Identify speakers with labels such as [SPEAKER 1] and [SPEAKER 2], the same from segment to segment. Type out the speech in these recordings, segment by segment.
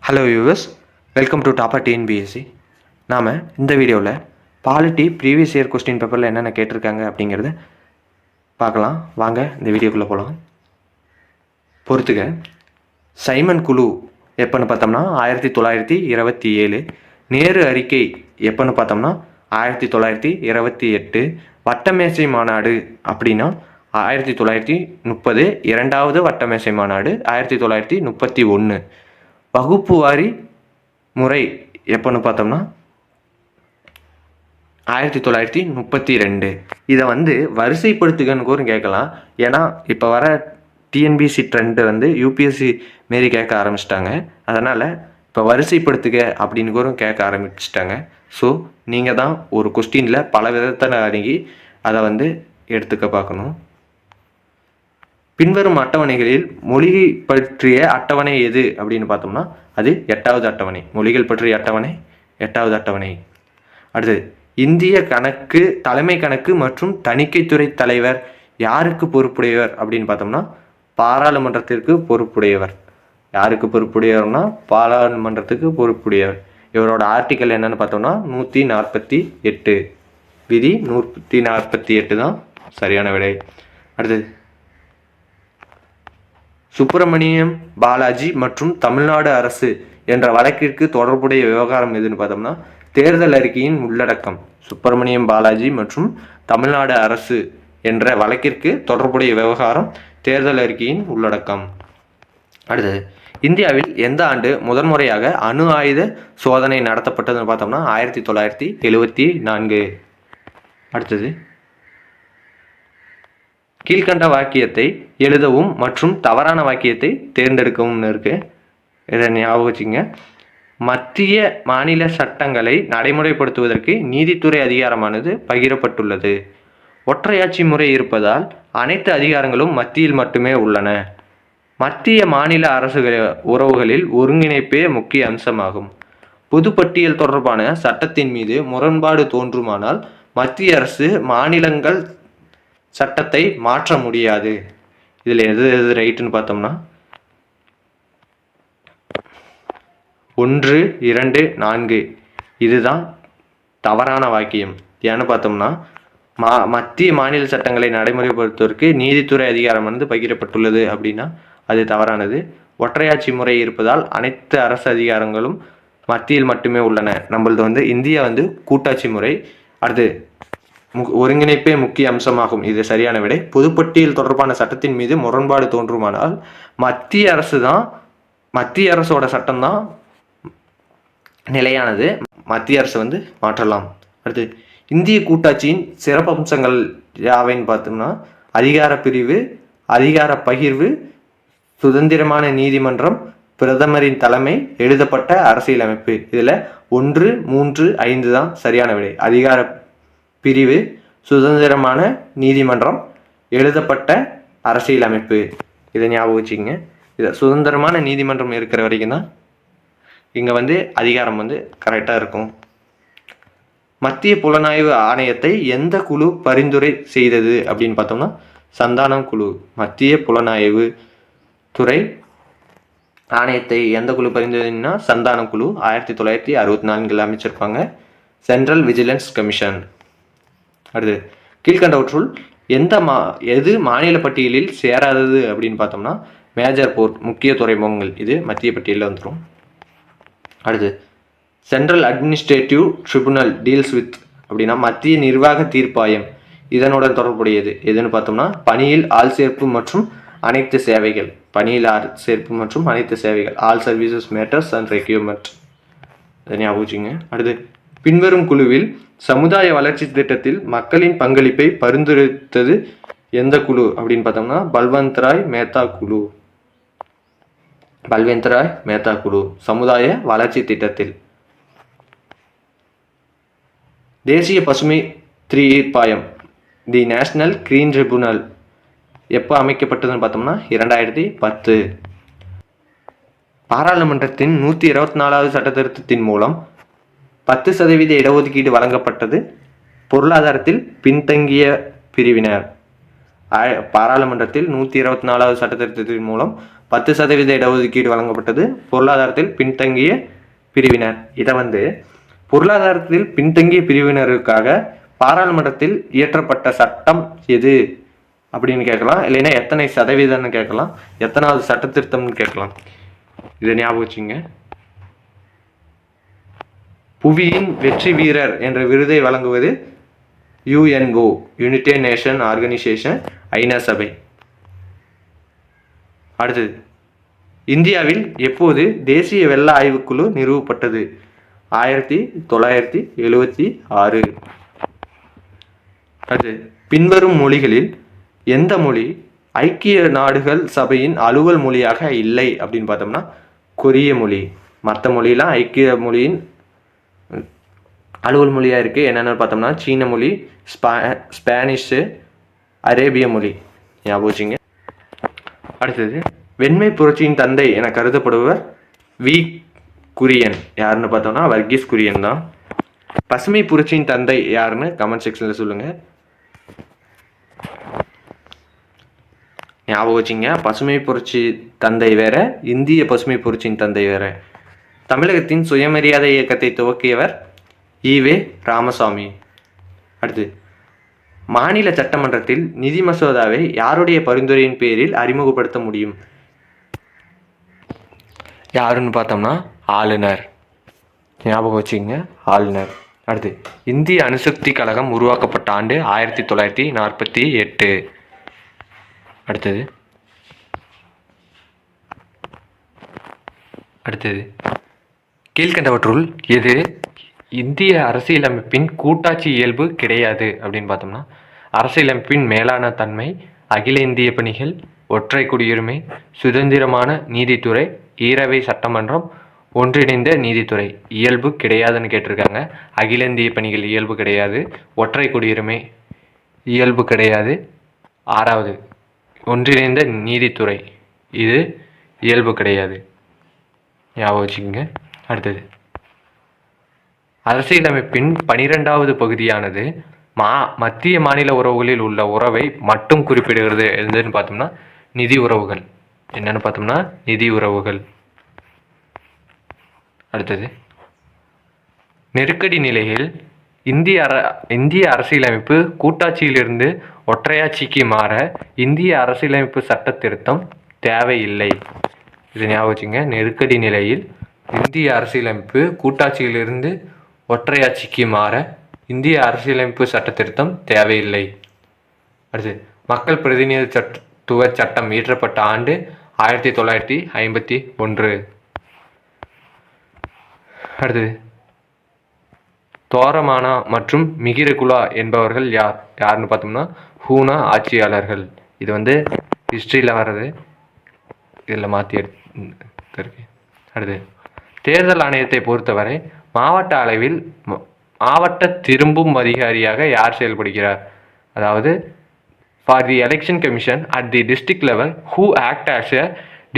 [SPEAKER 1] Hello yours, welcome to டாப்பா TNPSC. நாம் இந்த வீடியோவில் பாலிட்டி ப்ரீவியஸ் இயர் கொஸ்டின் பேப்பரில் என்னென்ன கேட்டிருக்காங்க அப்படிங்கிறத பார்க்கலாம். வாங்க இந்த வீடியோக்குள்ளே போகலாம். பொறுத்துக்க, சைமன் குழு எப்போன்னு பார்த்தோம்னா 1927, நேரு அறிக்கை எப்போன்னு பார்த்தோம்னா 1928, வட்டமேசை மாநாடு அப்படின்னா 1930, இரண்டாவது வட்டமேசை மாநாடு 1931, வகுப்பு வாரி முறை எப்போன்னு பார்த்தோம்னா 1932. இதை வரிசைப்படுத்துகன்னு கூட கேட்கலாம். ஏன்னா இப்போ வர டிஎன்பிசி ட்ரெண்டு யூபிஎஸ்சி மாரி கேட்க ஆரம்பிச்சிட்டாங்க. அதனால் இப்போ வரிசைப்படுத்துக அப்படின்னு கூட கேட்க ஆரம்பிச்சிட்டாங்க. ஸோ நீங்கள் தான் ஒரு கொஸ்டினில் பல விதத்தை அணுகி அதை எடுத்துக்க பார்க்கணும். பின்வரும் அட்டவணைகளில் மொழியை பற்றிய அட்டவணை எது அப்படின்னு பார்த்தோம்னா அது 8வது அட்டவணை. மொழிகள் பற்றிய அட்டவணை 8வது அட்டவணை. அடுத்து, இந்திய கணக்கு தலைமை கணக்கு மற்றும் தணிக்கைத்துறை தலைவர் யாருக்கு பொறுப்புடையவர் அப்படின்னு பார்த்தோம்னா பாராளுமன்றத்திற்கு பொறுப்புடையவர். யாருக்கு பொறுப்புடையவர்னா பாராளுமன்றத்துக்கு பொறுப்புடையவர். இவரோட ஆர்டிக்கல் என்னன்னு பார்த்தோம்னா 148, விதி 148 தான் சரியான விடை. அடுத்து, சுப்பிரமணியம் பாலாஜி மற்றும் தமிழ்நாடு அரசு என்ற வழக்கிற்கு தொடர்புடைய விவகாரம் எதுன்னு பார்த்தோம்னா தேர்தல் அறிக்கையின் உள்ளடக்கம். சுப்பிரமணியம் பாலாஜி மற்றும் தமிழ்நாடு அரசு என்ற வழக்கிற்கு தொடர்புடைய விவகாரம் தேர்தல் அறிக்கையின் உள்ளடக்கம். அடுத்தது, இந்தியாவில் எந்த ஆண்டு முதன்முறையாக அணு ஆயுத சோதனை நடத்தப்பட்டதுன்னு பார்த்தோம்னா 1974. அடுத்தது, கீழ்கண்ட வாக்கியத்தை எழுதவும் மற்றும் தவறான வாக்கியத்தை தேர்ந்தெடுக்கவும் இருக்கு. இதை ஞாபகம் வச்சுங்க. மத்திய மாநில சட்டங்களை நடைமுறைப்படுத்துவதற்கு நீதித்துறை அதிகாரமானது பகிரப்பட்டுள்ளது. ஒற்றையாட்சி முறை இருப்பதால் அனைத்து அதிகாரங்களும் மத்தியில் மட்டுமே உள்ளன. மத்திய மாநில அரசுகள் உறவுகளில் ஒருங்கிணைப்பே முக்கிய அம்சமாகும். பொதுப்பட்டியல் தொடர்பான சட்டத்தின் மீது முரண்பாடு தோன்றுமானால் மத்திய அரசு மாநிலங்கள் சட்டத்தை மாற்ற முடியாது. இதில் எது ரைட்டுன்னு பார்த்தோம்னா 1, 2, 4 இதுதான் தவறான வாக்கியம். ஏன்னு பார்த்தோம்னா மத்திய மாநில சட்டங்களை நடைமுறைப்படுத்துவதற்கு நீதித்துறை அதிகாரம் பகிரப்பட்டுள்ளது அப்படின்னா அது தவறானது. ஒற்றையாட்சி முறை இருப்பதால் அனைத்து அரசு அதிகாரங்களும் மத்தியில் மட்டுமே உள்ளன. நம்மளது இந்தியா கூட்டாட்சி முறை. அடுத்து, ஒருங்கிணைப்பே முக்கிய அம்சமாகும். இது சரியான விடை. பொதுப்பட்டியல் தொடர்பான சட்டத்தின் மீது முரண்பாடு தோன்றுமானால் மத்திய அரசோட சட்டம் தான் நிலையானது. மத்திய அரசு மாற்றலாம். அடுத்து, இந்திய கூட்டாட்சியின் சிறப்பம்சங்கள் யாவைன்னு பார்த்தோம்னா அதிகார பிரிவு, அதிகார பகிர்வு, சுதந்திரமான நீதிமன்றம், பிரதமரின் தலைமை, எழுதப்பட்ட அரசியலமைப்பு. இதில் 1, 3, 5 தான் சரியான விடை. அதிகார பிரிவு, சுதந்திரமான நீதிமன்றம், எழுதப்பட்ட அரசியலமைப்பு. இதை ஞாபகம் வச்சுக்கோங்க. இதை சுதந்திரமான நீதிமன்றம் இருக்கிற வரைக்கும் தான் இங்கே அதிகாரம் கரெக்டாக இருக்கும். மத்திய புலனாய்வு ஆணையத்தை எந்த குழு பரிந்துரை செய்தது அப்படின்னு பார்த்தோம்னா சந்தானம் குழு. மத்திய புலனாய்வு துறை ஆணையத்தை எந்த குழு பரிந்துரைனா சந்தானம் குழு. 1964 அமைச்சிருப்பாங்க. Central vigilance commission. அடுத்து, கீழ்கண்டவற்றுள் எது மாநில பட்டியலில் சேராதது அப்படின்னு பார்த்தோம்னா மேஜர் போர்ட், முக்கிய துறைமுகங்கள். இது மத்திய பட்டியலில் வந்துடும். அடுத்து, central administrative tribunal deals with அப்படின்னா மத்திய நிர்வாக தீர்ப்பாயம். இதனுடன் தொடர்புடையது எதுன்னு பார்த்தோம்னா பணியில் ஆள் சேர்ப்பு மற்றும் அனைத்து சேவைகள். பணியில் ஆள் சேர்ப்பு மற்றும் அனைத்து சேவைகள், all services matters and requirement. இதை ஞாபகம் வச்சுங்க. அடுத்து, பின்வரும் குழுவில் சமுதாய வளர்ச்சி திட்டத்தில் மக்களின் பங்களிப்பை பரிந்துரைத்தது எந்த குழு அப்படின்னு பார்த்தோம்னா பல்வந்த்ராய் மேத்தா குழு. பல்வந்த்ராய் மேத்தா குழு சமுதாய வளர்ச்சி திட்டத்தில். தேசிய பசுமை தீர்ப்பாயம், தி நேஷனல் கிரீன் ட்ரிபுனல் எப்போ அமைக்கப்பட்டதுன்னு பார்த்தோம்னா 2010. பாராளுமன்றத்தின் 124வது சட்ட திருத்தத்தின் மூலம் 10% இடஒதுக்கீடு வழங்கப்பட்டது பொருளாதாரத்தில் பின்தங்கிய பிரிவினர். பாராளுமன்றத்தில் 124வது சட்ட திருத்தத்தின் மூலம் 10% இடஒதுக்கீடு வழங்கப்பட்டது. பொருளாதாரத்தில் பின்தங்கிய பிரிவினர், இதை வந்து பொருளாதாரத்தில் பின்தங்கிய பிரிவினருக்காக பாராளுமன்றத்தில் இயற்றப்பட்ட சட்டம் எது அப்படின்னு கேட்கலாம். இல்லைன்னா எத்தனை சதவீதம்னு கேட்கலாம், எத்தனாவது சட்ட திருத்தம்னு கேட்கலாம். இதை ஞாபகம் வச்சுங்க. புவியின் வெற்றி வீரர் என்ற விருதை வழங்குவது யுஎன்ஓ, யுனைடெட் நேஷன் ஆர்கனைசேஷன், ஐநா சபை. அடுத்தது, இந்தியாவில் எப்போது தேசிய வெள்ள ஆய்வுக்குழு நிறுவப்பட்டது? 1976. அடுத்து, பின்வரும் மொழிகளில் எந்த மொழி ஐக்கிய நாடுகள் சபையின் அலுவல் மொழியாக இல்லை அப்படின்னு பார்த்தோம்னா கொரிய மொழி. மற்ற மொழியெல்லாம் ஐக்கிய மொழியின் அலுவல் மொழியாக இருக்குது. என்னென்னு பார்த்தோம்னா சீன மொழி, ஸ்பானிஷு, அரேபிய மொழி. ஞாபகம் வச்சுங்க. அடுத்தது, வெண்மை புரட்சியின் தந்தை என கருதப்படுவர் வி குரியன். யாருன்னு பார்த்தோம்னா வர்கீஸ் குரியன் தான். பசுமை புரட்சியின் தந்தை யாருன்னு கமெண்ட் செக்ஷனில் சொல்லுங்கள். ஞாபகம் வச்சுங்க, பசுமை புரட்சி தந்தை வேற, இந்திய பசுமை புரட்சியின் தந்தை வேற. தமிழகத்தின் சுயமரியாதை இயக்கத்தை துவக்கியவர் ஈவே ராமசாமி. அடுத்து, மாநில சட்டமன்றத்தில் நிதி மசோதாவை யாருடைய பரிந்துரையின் பேரில் அறிமுகப்படுத்த முடியும்? யாருன்னு பார்த்தோம்னா ஆளுநர். ஞாபகம் வச்சுக்கோங்க, ஆளுநர். அடுத்து, இந்திய அணுசக்தி கழகம் உருவாக்கப்பட்ட ஆண்டு 1948. அடுத்தது, கீழ்கண்டவற்றுள் எது இந்திய அரசியலமைப்பின் கூட்டாட்சி இயல்பு கிடையாது அப்படின்னு பார்த்தோம்னா அரசியலமைப்பின் மேலான தன்மை, அகில இந்திய பணிகள், ஒற்றை குடியுரிமை, சுதந்திரமான நீதித்துறை, ஈரவை சட்டமன்றம், ஒன்றிணைந்த நீதித்துறை இயல்பு கிடையாதுன்னு கேட்டிருக்காங்க. அகில இந்திய பணிகள் இயல்பு கிடையாது, ஒற்றை குடியுரிமை இயல்பு கிடையாது, 6வது ஒன்றிணைந்த நீதித்துறை இது இயல்பு கிடையாது. ஞாபகம் வச்சுக்கோங்க. அடுத்தது, அரசியலமைப்பின் 12வது பகுதியானது மத்திய மாநில உறவுகளில் உள்ள உறவை மட்டும் குறிப்பிடுகிறது. எதுன்னு பார்த்தோம்னா நிதி உறவுகள். என்னன்னு பார்த்தோம்னா நிதி உறவுகள். அடுத்தது, நெருக்கடி நிலையில் இந்திய அரசியலமைப்பு கூட்டாட்சியிலிருந்து ஒற்றையாட்சிக்கு மாற இந்திய அரசியலமைப்பு சட்ட திருத்தம் தேவையில்லை. இது ஞாபகம் வச்சுங்க. நெருக்கடி நிலையில் இந்திய அரசியலமைப்பு கூட்டாட்சியிலிருந்து ஒற்றையாட்சிக்கு மாற இந்திய அரசியலமைப்பு சட்ட திருத்தம் தேவையில்லை. அடுத்து, மக்கள் பிரதிநிதித்துவ சட்டம் இயற்றப்பட்ட ஆண்டு 1951. அடுத்தது, தோரமானா மற்றும் மிகிரகுலா என்பவர்கள் யாருன்னு பார்த்தோம்னா ஹூனா ஆட்சியாளர்கள். இது வந்து ஹிஸ்ட்ரியில் வர்றது, இதில் மாற்றி எடுத்துருக்கு. அடுத்து, தேர்தல் ஆணையத்தை பொறுத்தவரை மாவட்ட அளவில் மாவட்ட திரும்பும் அதிகாரியாக யார் செயல்படுகிறார்? அதாவது for the election commission at the district level who act as a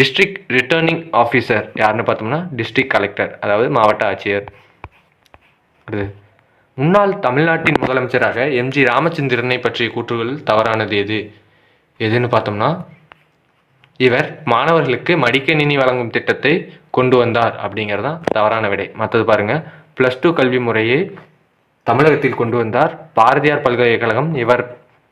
[SPEAKER 1] district returning officer யாருன்னு பார்த்தோம்னா டிஸ்ட்ரிக்ட் கலெக்டர், அதாவது மாவட்ட ஆட்சியர். அடுத்து, முன்னாள் தமிழ்நாட்டின் முதலமைச்சராக எம்ஜி ராமச்சந்திரனை பற்றிய கூற்றுகள் தவறானது எதுன்னு பார்த்தோம்னா இவர் மாணவர்களுக்கு மடிக்கணினி வழங்கும் திட்டத்தை கொண்டு வந்தார் அப்படிங்கிறதான் தவறான விடை. மற்றது பாருங்க, +2 கல்வி முறையை தமிழகத்தில் கொண்டு வந்தார். பாரதியார் பல்கலைக்கழகம் இவர்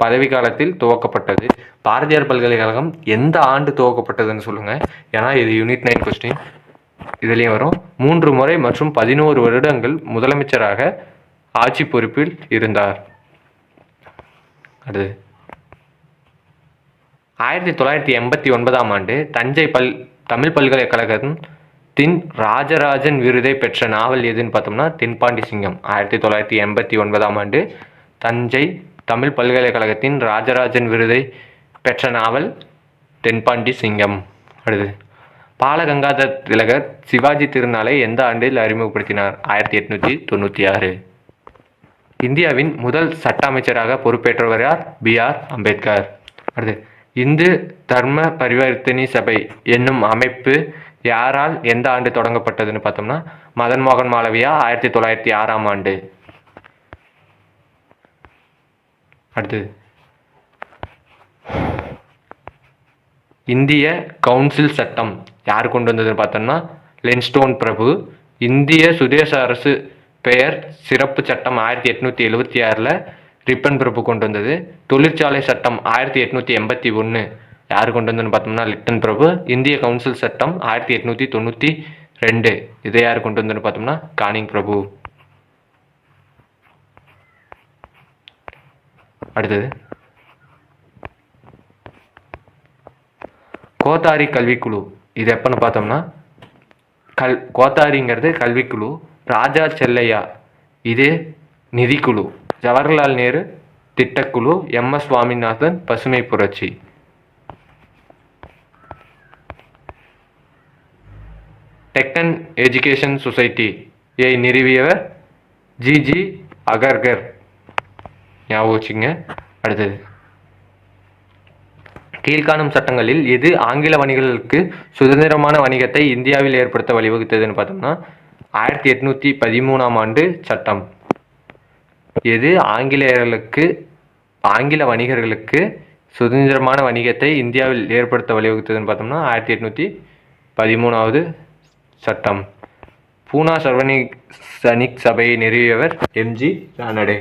[SPEAKER 1] பதவி காலத்தில் துவக்கப்பட்டது. பாரதியார் பல்கலைக்கழகம் எந்த ஆண்டு துவக்கப்பட்டதுன்னு சொல்லுங்க, ஏன்னா இது யூனிட் 9 கொஸ்டின். இதுலேயும் வரும். 3 முறை மற்றும் 11 வருடங்கள் முதலமைச்சராக ஆட்சி பொறுப்பில் இருந்தார். அடுத்து, 1989ஆம் ஆண்டு தஞ்சை தமிழ் பல்கலைக்கழகத்தின் ராஜராஜன் விருதை பெற்ற நாவல் எதுன்னு பார்த்தோம்னா தென்பாண்டி சிங்கம். 1989ஆம் ஆண்டு தஞ்சை தமிழ் பல்கலைக்கழகத்தின் ராஜராஜன் விருதை பெற்ற நாவல் தென்பாண்டி சிங்கம். அடுத்து, பாலகங்காதர திலகர் சிவாஜி திருநாளை எந்த ஆண்டில் அறிமுகப்படுத்தினார்? 1896. இந்தியாவின் முதல் சட்ட அமைச்சராக பொறுப்பேற்றவர் யார்? BR அம்பேத்கர். அடுத்து, இந்து தர்ம பரிவர்த்தனை சபை என்னும் அமைப்பு யாரால் எந்த ஆண்டு தொடங்கப்பட்டதுன்னு பார்த்தோம்னா மதன் மோகன் மாளவியா 1906ஆம் ஆண்டு. அடுத்தது, இந்திய கவுன்சில் சட்டம் யார் கொண்டு வந்ததுன்னு பார்த்தோம்னா லின்ஸ்டோன் பிரபு. இந்திய சுதேச அரசு பெயர் சிறப்பு சட்டம் 1876 ரிப்பன் பிரபு கொண்டு வந்தது. தொழிற்சாலை சட்டம் 1881 யார் கொண்டு வந்ததுன்னு பார்த்தோம்னா லிட்டன் பிரபு. இந்திய கவுன்சில் சட்டம் 1892 இதை யார் கொண்டு வந்ததுன்னு பார்த்தோம்னா கானிங் பிரபு. அடுத்தது கோத்தாரி கல்விக்குழு. இது எப்போன்னு பார்த்தோம்னா கோத்தாரிங்கிறது கல்விக்குழு. ராஜா செல்லையா இது நிதிக்குழு. ஜவஹர்லால் நேரு திட்டக்குழு. எம்எஸ் சுவாமிநாதன் பசுமை புரட்சி. டெக்கன் எஜுகேஷன் சொசைட்டியை நிறுவியவர் ஜிஜி அகர்கர். ஞாபகம் வச்சுங்க. அடுத்தது கீழ்காணும் சட்டங்களில் எது ஆங்கில வணிகர்களுக்கு சுதந்திரமான வணிகத்தை இந்தியாவில் ஏற்படுத்த வழிவகுத்ததுன்னு பார்த்தோம்னா 1813 சட்டம். எது ஆங்கில வணிகர்களுக்கு சுதந்திரமான வணிகத்தை இந்தியாவில் ஏற்படுத்த வழிவகுத்ததுன்னு பார்த்தோம்னா 1813 சட்டம். பூனா சர்வஜனிக் சபையை நிறுவியவர் எம்ஜி ரானடே.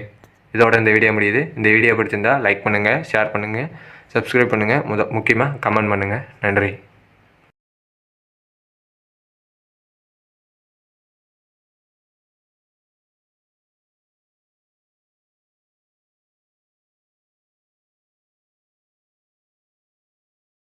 [SPEAKER 1] இதோட இந்த வீடியோ முடியுது. இந்த வீடியோ பிடிச்சிருந்தா லைக் பண்ணுங்கள், ஷேர் பண்ணுங்கள், சப்ஸ்கிரைப் பண்ணுங்கள், முக்கியமாக கமெண்ட் பண்ணுங்கள். நன்றி.